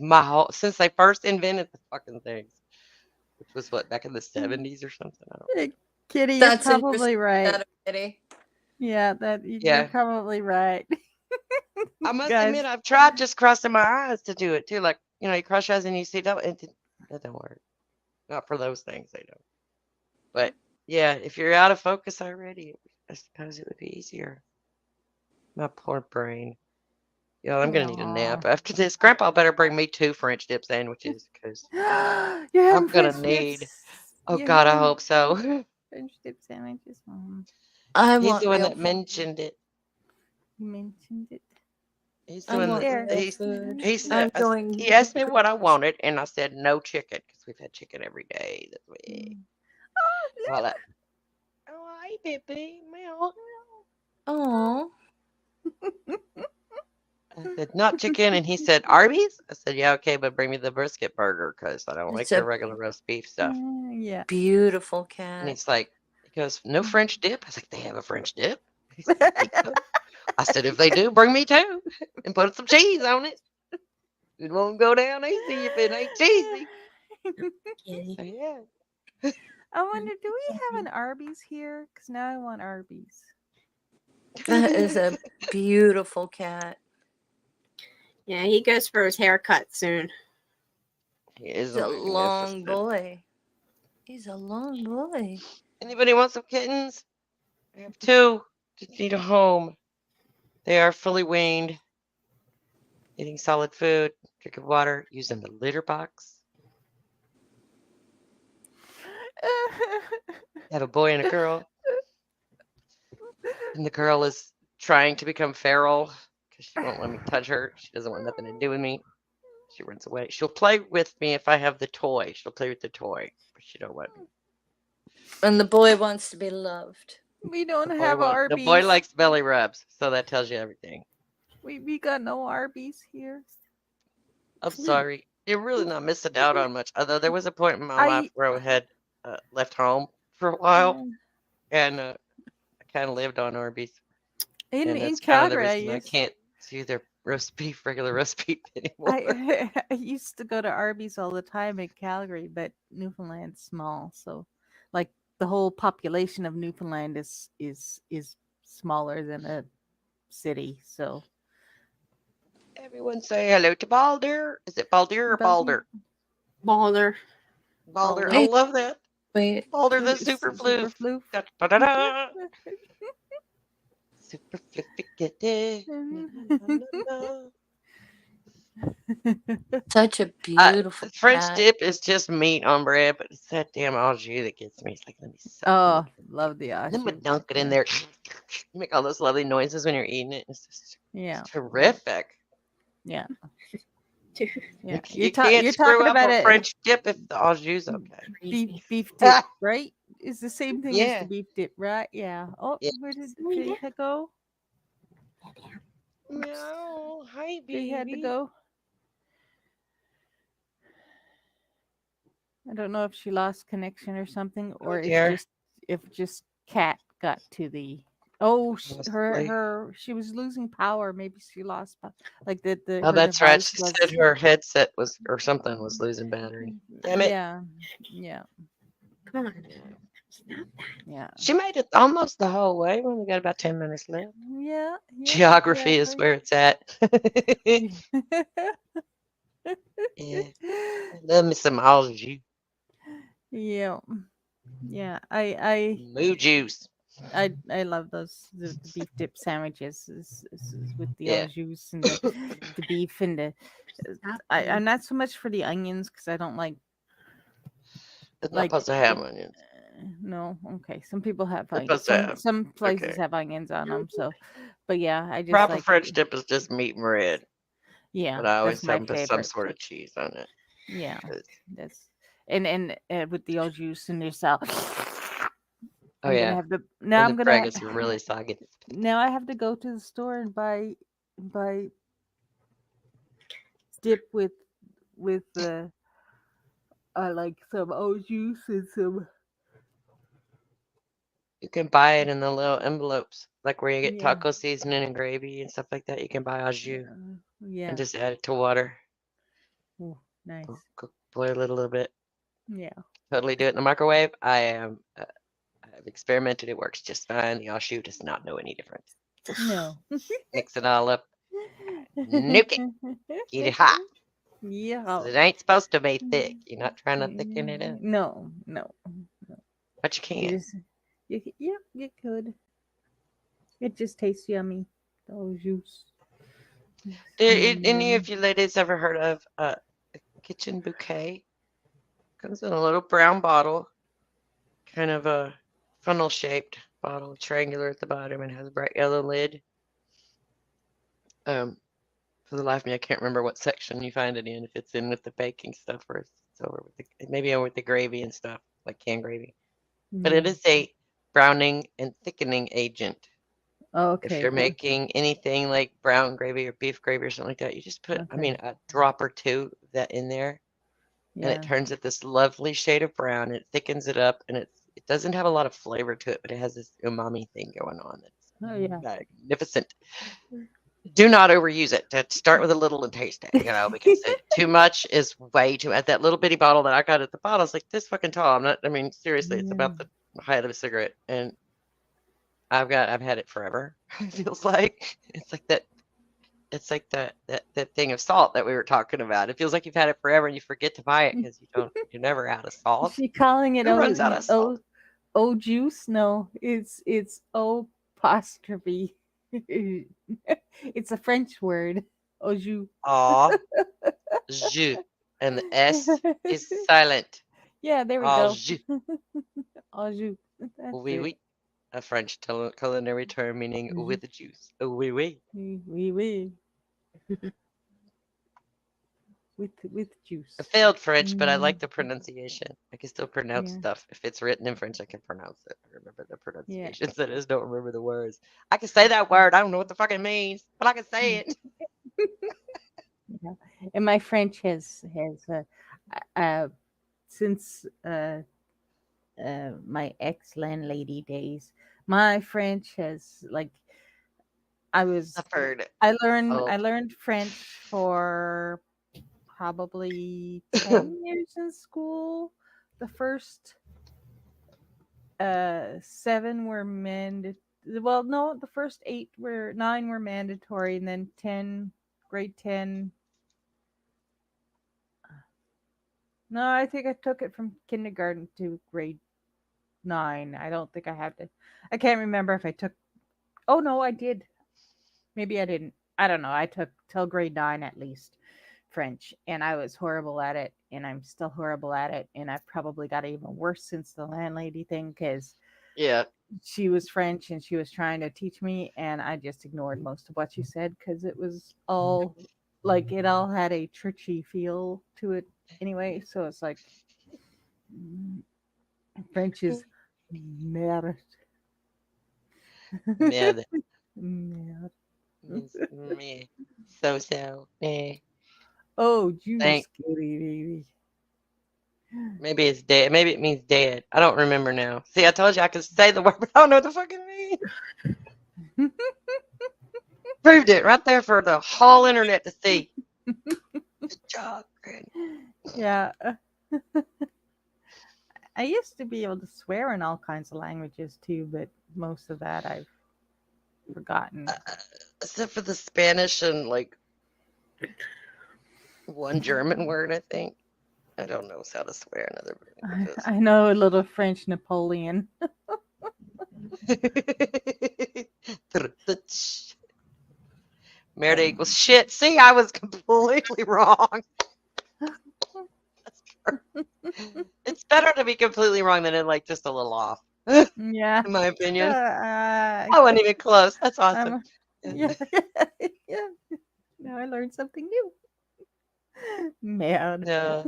Since they first invented the fucking things, which was what, back in the 70s or something. I don't know. Kitty, you're That's probably interesting. right. Kitty. Yeah, you're Yeah, probably right. I must Guys, admit I've tried just crossing my eyes to do it too. Like you cross your eyes and you see double. That don't work. Not for those things. They don't. But yeah, if you're out of focus already, I suppose it would be easier. My poor brain. Yeah, I'm gonna need a nap aw. after this. Grandpa better bring me 2 French dip sandwiches because You're having I'm gonna French need. dips. Oh You're God, I having hope so. French dip sandwiches. I He's want the one real that food. mentioned it. You mentioned it. He's the I one want that There. real he's. food. He I'm said going. he asked me what I wanted, and I said no chicken because we've had chicken every day this week. Mm. Well, oh, hi, baby, meow. Oh, I said not chicken, and he said Arby's. I said yeah, okay, but bring me the brisket burger because I don't like it's their a regular roast beef stuff. Yeah. beautiful And cat. he's like, he goes, no French dip. I was like, they have a French dip. He said, I think so. I said, if they do, bring me 2 and put some cheese on it. It won't go down easy if it ain't cheesy. Kitty. So yeah. I wonder, do we have an Arby's here? Because now I want Arby's. That is a beautiful cat. Yeah, he goes for his haircut soon. He is He's a long magnificent. boy. He's a long boy. Anybody want some kittens? I have 2. Just need a home. They are fully weaned, eating solid food, drinking water, using the litter box. I have a boy and a girl. And the girl is trying to become feral because she won't let me touch her. She doesn't want nothing to do with me. She runs away. She'll play with me if I have the toy. She'll play with the toy, but she don't want me. And the boy wants to be loved. We don't The have boy Arby's. likes belly rubs, so that tells you everything. We got no Arby's here. I'm sorry. You're really not missing out on much. Although there was a point in my life where I had left home for a while, and I kind of lived on Arby's. In And that's kind of the Calgary, reason I can't do their regular roast beef anymore. I used to go to Arby's all the time in Calgary, but Newfoundland's small, so like the whole population of Newfoundland is smaller than a city. So Everyone say hello to Baldur. Is it Baldur or Balder? Balder. Baldur. I Hey, love that. wait. Baldur the super floof. floof. Da, da, da, da. Super flippity. Such a beautiful French cat. dip is just meat on bread, but it's that damn au jus that gets me. It's like, let me suck Oh, it. love the Let me Oshu. dunk it in there. You make all those lovely noises when you're eating it. It's just Yeah, terrific. yeah, Too yeah. You can't You're screw talking up about a it. French dip if the au jus okay. crazy. Beef dip, right? It's the same thing as Yeah. the beef dip, right? Yeah. Oh, Yeah. where did Yeah. Faye go? Meow. Hi, Faye had to baby. go. I don't know if she lost connection or something, or dear. if just Cat got to the. Oh, Possibly. she was losing power. Maybe she lost like the Oh, her that's right. device She was. said her headset was or something was losing battery. Damn it. Yeah, yeah, Come on. Stop yeah, She made it almost the whole way. We only got about 10 minutes left. yeah. Geography is where it's at. Yeah. I love me some au jus. Yeah, yeah. I Moo juice. I love those the beef dip sandwiches with the Yeah. au jus and the beef and the. Stop. I'm not so much for the onions because I don't like. It's not Like supposed to have onions. No, okay. Some people have It's onions. supposed to have. Some places Okay. have onions on them. So, but yeah, I just Proper like. French dip is just meat and bread. Yeah, But I always that's my have put some favorite. sort of cheese on it. Yeah, 'cause- that's and with the au jus and there's salt. Oh I'm yeah. gonna have to now. And I'm the gonna bread is really soggy. now. I have to go to the store and buy dip with the I like some old juice and some You can buy it in the little envelopes, like where you get yeah. taco seasoning and gravy and stuff like that. You can buy au jus Yeah. and just add it to water. Oh, nice. Boil it a little bit. Yeah. Totally do it in the microwave. I've experimented. It works just fine. The au jus does not know any different. No. Mix it all up. Nuke it. Get it hot. 'Cause Yeah. it ain't supposed to be thick. You're not trying to thicken it up, No, no. but you You can. just, yeah, you could. It just tastes yummy. Oh, juice. Any of you ladies ever heard of a kitchen bouquet? Comes in a little brown bottle, kind of a funnel shaped bottle, triangular at the bottom, and has a bright yellow lid. For the life of me, I can't remember what section you find it in. If it's in with the baking stuff, or if it's over with maybe over with the gravy and stuff, like canned gravy. But it Yeah. is a browning and thickening agent. If Okay. you're making anything like brown gravy or beef gravy or something like that, you just put, I mean, a drop or two of that in there, and it Yeah. turns it this lovely shade of brown. It thickens it up, and it doesn't have a lot of flavor to it, but it has this umami thing going on that's Oh yeah. magnificent. Do not overuse it. To start with a little and taste it, because too much is way too. At that little bitty bottle that I got at the bottle, it's like this fucking tall. I'm not. I mean, seriously, it's about the height of a cigarette, and I've had it forever. It feels like it's like that. It's like that thing of salt that we were talking about. It feels like you've had it forever and you forget to buy it because you're never out of Is salt. she calling it Who runs out of salt? juice? No, it's O apostrophe. It's a French word. Au jus. Aw, jus, and the S is silent. Yeah, there we Au go. jus. Au jus. That's Oui, it. oui. A French culinary term meaning with the juice. Oui, oui. Oui, oui. With juice. I failed French, but I like the pronunciation. I can still pronounce Yeah. stuff. If it's written in French, I can pronounce it. I remember the Yeah. pronunciations. I just don't remember the words. I can say that word. I don't know what the fuck it means, but I can say it. Yeah. And my French has since my ex landlady days, my French has like I Suffered. learned French for probably 10 years in school. The first 7 were well, no, the first 9 were mandatory, and then grade 10. No, I think I took it from kindergarten to grade 9. I don't think I had to. I can't remember if I took. Oh no, I did. Maybe I didn't. I don't know. I took till grade 9 at least French, and I was horrible at it, and I'm still horrible at it, and I've probably got even worse since the landlady thing because Yeah. she was French and she was trying to teach me, and I just ignored most of what she said because it was all like it all had a churchy feel to it anyway. So it's like French is merde. Merde. Merde. Means meh. So. Eh. Oh, juice, Thank. kitty baby. Maybe it's dead. Maybe it means dead. I don't remember now. See, I told you I could say the word, but I don't know what the fuck it means. Proved it right there for the whole internet to see. Good job, Granny. Yeah. I used to be able to swear in all kinds of languages too, but most of that I've forgotten. Except for the Spanish and like one German word, I think. I don't know how to swear in other languages. I know a little French Napoleon. Merit equals shit. See, I was completely wrong. It's better to be completely wrong than like just a little off. Yeah. In my opinion. I I wasn't even close. That's awesome. Yeah. Yeah. Now I learned something new. Man. Yeah.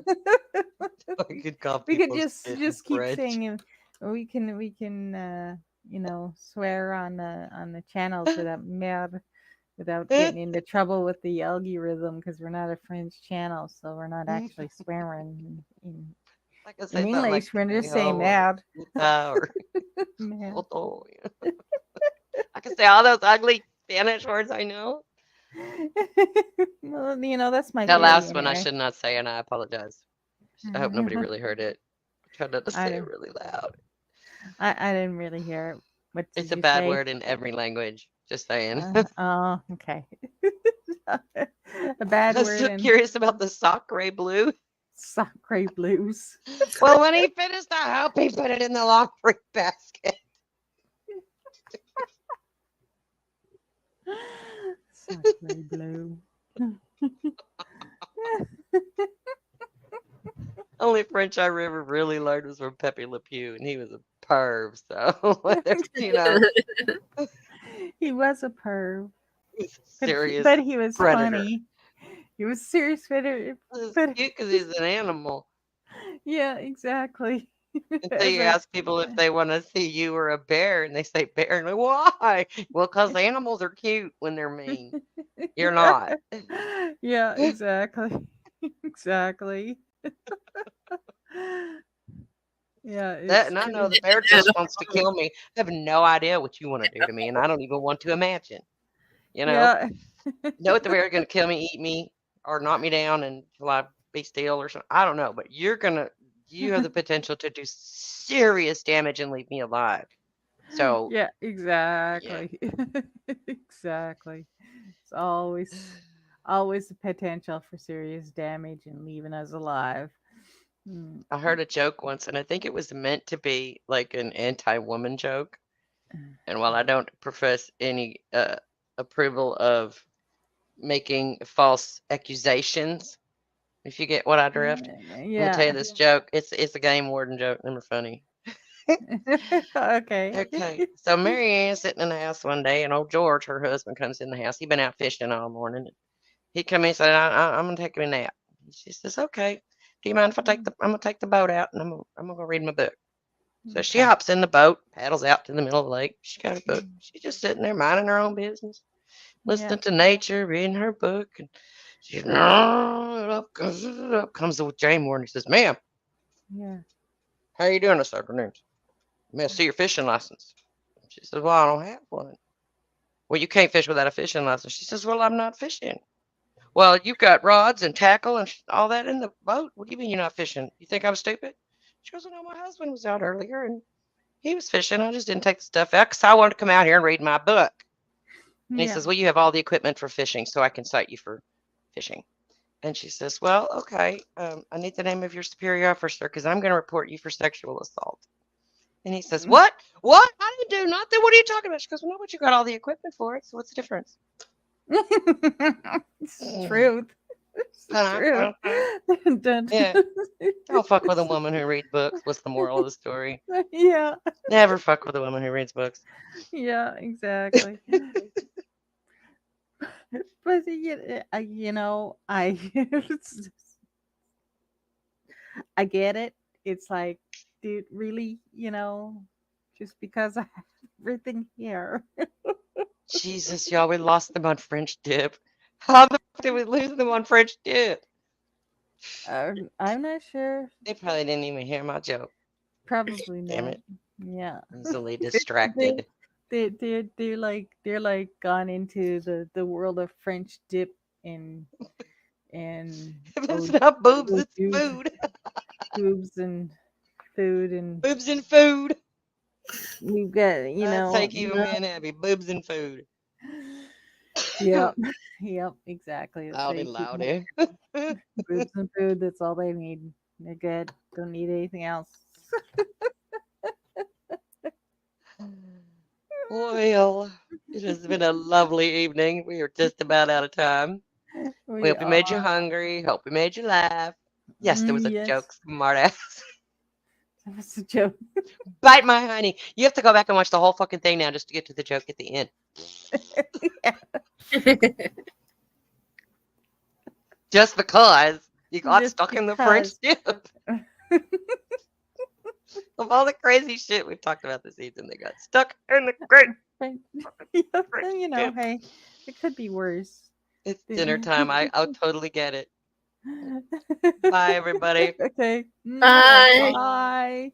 I could call We could people just shit in just keep French. saying it. We can swear on the channels without merde, without getting into trouble with the algorithm because we're not a French channel, so we're not actually swearing. I can In say something like English, we're just saying "pendejo" or mad. "puta" or Mad. "joto." I can say all those ugly Spanish words I know. Well, that's my That theory last one I anyway. should not say, and I apologize. I hope nobody really heard it. I tried not to I say it didn't. really loud. I didn't really hear it. What It's did a you bad say? word in every language. Just saying. Oh, okay. A I bad was word so in curious about the sacre blue. sacre blues. Well, when he finished, I hope he put it in the laundry basket. Sacre blue. Only French I ever really learned was from Pepe Le Pew, and he was a perv. So, you know, He was a perv, he's a but serious he was predator. funny. He was serious, It's but cute because he's an animal. yeah, exactly. Until you ask people if they want to see you or a bear, and they say bear, and like, why? Well, because animals are cute when they're mean. You're not. Yeah, exactly. Exactly. Yeah, That, it's and I know true. the bear just wants to kill me. I have no idea what you want to do to me, and I don't even want to imagine. You know, Yeah. know what the bear is going to kill me, eat me, or knock me down until I be still or something. I don't know, but you have the potential to do serious damage and leave me alive. So, Yeah, yeah. exactly. Exactly. It's always the potential for serious damage and leaving us alive. Mm. I heard a joke once, and I think it was meant to be like an anti-woman joke. And while I don't profess any approval of making false accusations, if you get what I drift, I'm gonna tell you Yeah. this joke. It's a game warden joke. Never funny. Okay. Okay, so Mary Ann's sitting in the house one day, and old George, her husband, comes in the house. He'd been out fishing all morning. He come in and said, I'm gonna take a nap. She says, okay. Do you mind if I'm gonna take the boat out and I'm gonna go read my book. So she Okay. hops in the boat, paddles out to the middle of the lake. She got a book. She's just sitting there minding her own business, Yeah. listening to nature, reading her book, and she's up comes the Jane Warden. He says, "Ma'am, Yeah. how you doing this afternoon? May I see your fishing license?" She says, "Well, I don't have one." "Well, you can't fish without a fishing license." She says, "Well, I'm not fishing." "Well, you've got rods and tackle and all that in the boat. What do you mean you're not fishing? You think I'm stupid?" She goes, "Well, no, my husband was out earlier and he was fishing. I just didn't take the stuff out because I wanted to come out here and read my book." And he Yeah. says, "Well, you have all the equipment for fishing, so I can cite you for fishing." And she says, "Well, okay. I need the name of your superior officer because I'm going to report you for sexual assault." And he says, "What? What? I didn't do nothing. What are you talking about?" She goes, "Well, no, but you got all the equipment for it. So what's the difference?" It's the truth. It's the truth. Dun- Yeah. Don't fuck with a woman who reads books. What's the moral of the story? Yeah. Never fuck with a woman who reads books. Yeah, exactly. But I I get it. It's like, dude, really, just because I have everything here. Jesus, y'all, we lost them on French dip. How the fuck did we lose them on French dip? I'm not sure. They probably didn't even hear my joke. Probably Damn not. it. Yeah. Easily They distracted. they're like gone into the world of French dip and If oh, it's not boobs, oh, it's food. boobs and food and Boobs and food. we've got I take you, man, Abby. Boobs and food. yep. Yep, exactly. That's how Loudy, you keep 'em loudy. boobs and food. That's all they need. They're good. Don't need anything else. Well, it has been a lovely evening. We are just about out of time. We We hope we made you are. hungry. Hope we made you laugh. Yes, there was a Yes, joke, smartass. that was a joke. Bite my honey. You have to go back and watch the whole fucking thing now just to get to the joke at the end. Just because you got Just stuck in the French because. dip. Of all the crazy shit we've talked about this season, they got stuck in the great Yep, French and dip. hey, it could be worse. It's dinner time. I'll totally get it. Bye, everybody. Okay. Bye. Bye.